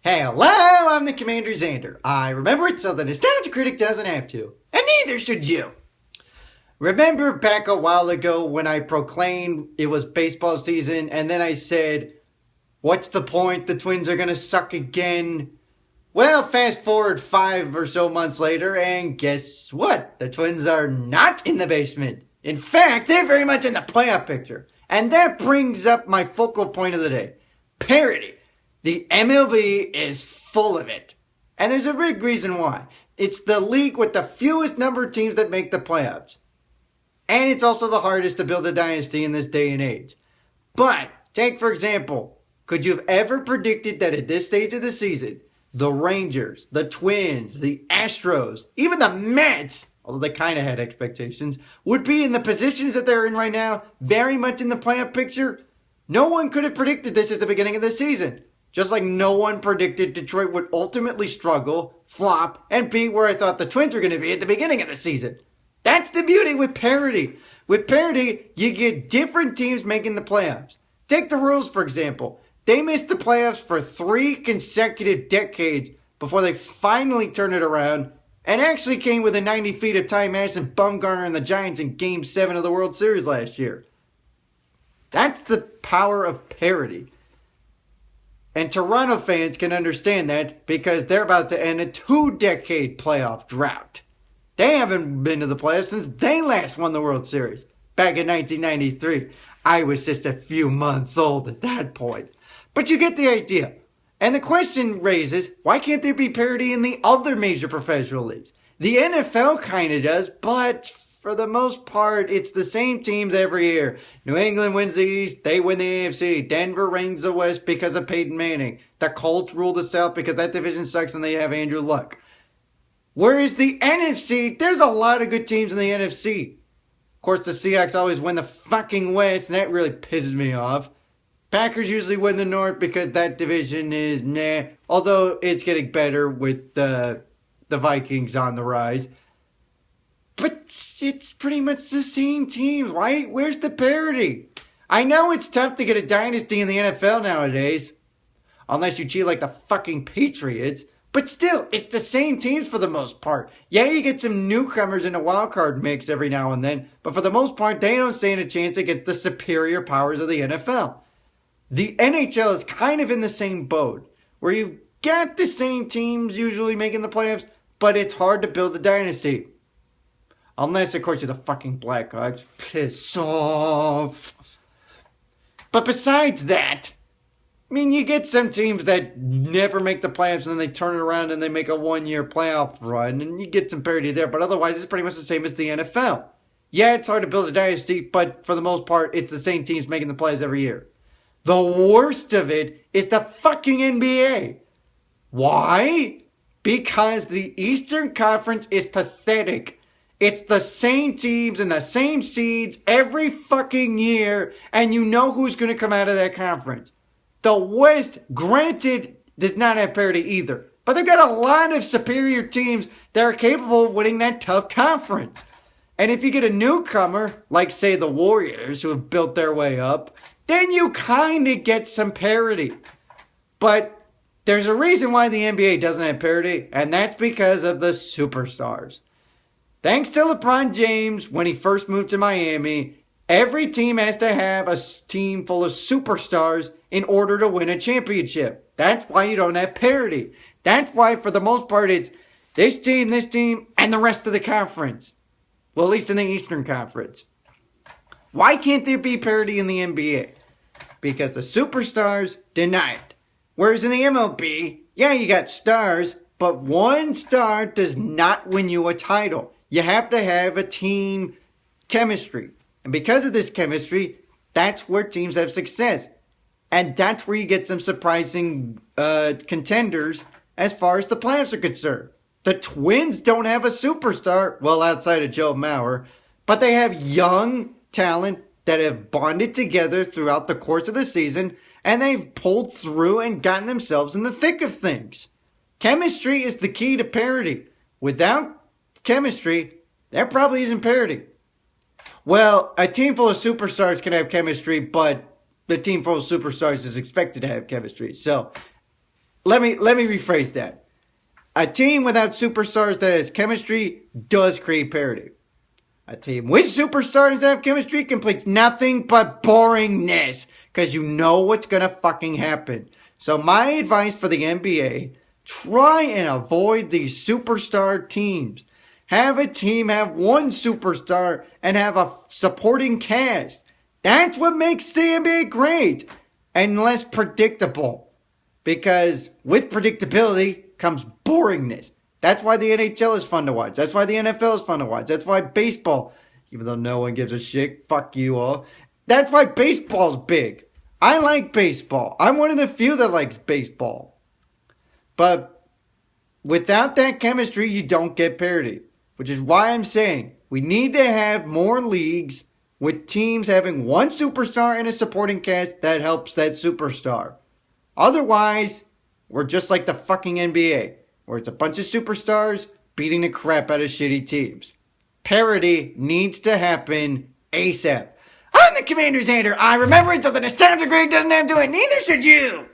Hello, I'm the CommanderZander. I remember it so the nostalgia critic doesn't have to. And neither should you. Remember back a while ago when I proclaimed it was baseball season and then I said, what's the point? The Twins are going to suck again. Well, fast forward 5 or so months later and guess what? The Twins are not in the basement. In fact, they're very much in the playoff picture. And that brings up my focal point of the day. Parity. The MLB is full of it. And there's a big reason why. It's the league with the fewest number of teams that make the playoffs. And it's also the hardest to build a dynasty in this day and age. But, take for example, could you have ever predicted that at this stage of the season, the Rangers, the Twins, the Astros, even the Mets, although they kind of had expectations, would be in the positions that they're in right now, very much in the playoff picture? No one could have predicted this at the beginning of the season. Just like no one predicted Detroit would ultimately struggle, flop, and be where I thought the Twins were going to be at the beginning of the season. That's the beauty with parity. With parity, you get different teams making the playoffs. Take the Royals, for example. They missed the playoffs for 3 consecutive decades before they finally turned it around and actually came within 90 feet of Ty Madison, Bumgarner, and the Giants in Game 7 of the World Series last year. That's the power of parity. And Toronto fans can understand that because they're about to end a 2-decade playoff drought. They haven't been to the playoffs since they last won the World Series, back in 1993. I was just a few months old at that point. But you get the idea. And the question raises, why can't there be parity in the other major professional leagues? The NFL kind of does, but for the most part, it's the same teams every year. New England wins the East, they win the AFC. Denver reigns the West because of Peyton Manning. The Colts rule the South because that division sucks and they have Andrew Luck. Whereas the NFC, there's a lot of good teams in the NFC. Of course, the Seahawks always win the fucking West, and that really pisses me off. Packers usually win the North because that division is nah. Although it's getting better with the Vikings on the rise. But it's pretty much the same teams. Why? Where's the parity? I know it's tough to get a dynasty in the NFL nowadays. Unless you cheat like the fucking Patriots. But still, it's the same teams for the most part. Yeah, you get some newcomers in a wildcard mix every now and then. But for the most part, they don't stand a chance against the superior powers of the NFL. The NHL is kind of in the same boat. Where you've got the same teams usually making the playoffs. But it's hard to build a dynasty. Unless, of course, you're the fucking Blackhawks. Piss off. But besides that, I mean, you get some teams that never make the playoffs and then they turn it around and they make a 1-year playoff run. And you get some parity there. But otherwise, it's pretty much the same as the NFL. Yeah, it's hard to build a dynasty. But for the most part, it's the same teams making the playoffs every year. The worst of it is the fucking NBA. Why? Because the Eastern Conference is pathetic. It's the same teams and the same seeds every fucking year, and you know who's going to come out of that conference. The West, granted, does not have parity either, but they've got a lot of superior teams that are capable of winning that tough conference. And if you get a newcomer, like say the Warriors, who have built their way up, then you kind of get some parity. But there's a reason why the NBA doesn't have parity, and that's because of the superstars. Thanks to LeBron James, when he first moved to Miami, every team has to have a team full of superstars in order to win a championship. That's why you don't have parity. That's why, for the most part, it's this team, and the rest of the conference. Well, at least in the Eastern Conference. Why can't there be parity in the NBA? Because the superstars deny it. Whereas in the MLB, yeah, you got stars, but one star does not win you a title. You have to have a team chemistry. And because of this chemistry, that's where teams have success. And that's where you get some surprising contenders as far as the playoffs are concerned. The Twins don't have a superstar, well, outside of Joe Mauer, but they have young talent that have bonded together throughout the course of the season, and they've pulled through and gotten themselves in the thick of things. Chemistry is the key to parity. Without chemistry, there probably isn't parity. Well, a team full of superstars can have chemistry, but the team full of superstars is expected to have chemistry. So, let me rephrase that. A team without superstars that has chemistry does create parity. A team with superstars that have chemistry completes nothing but boringness because you know what's going to fucking happen. So my advice for the NBA, try and avoid these superstar teams. Have a team have one superstar and have a supporting cast. That's what makes the NBA great and less predictable. Because with predictability comes boringness. That's why the NHL is fun to watch. That's why the NFL is fun to watch. That's why baseball, even though no one gives a shit, fuck you all. That's why baseball's big. I like baseball. I'm one of the few that likes baseball. But without that chemistry, you don't get parity. Which is why I'm saying we need to have more leagues with teams having one superstar and a supporting cast that helps that superstar. Otherwise, we're just like the fucking NBA, where it's a bunch of superstars beating the crap out of shitty teams. Parity needs to happen ASAP. I'm the CommanderZander. I remember it so the nostalgia Greg doesn't have to, and neither should you.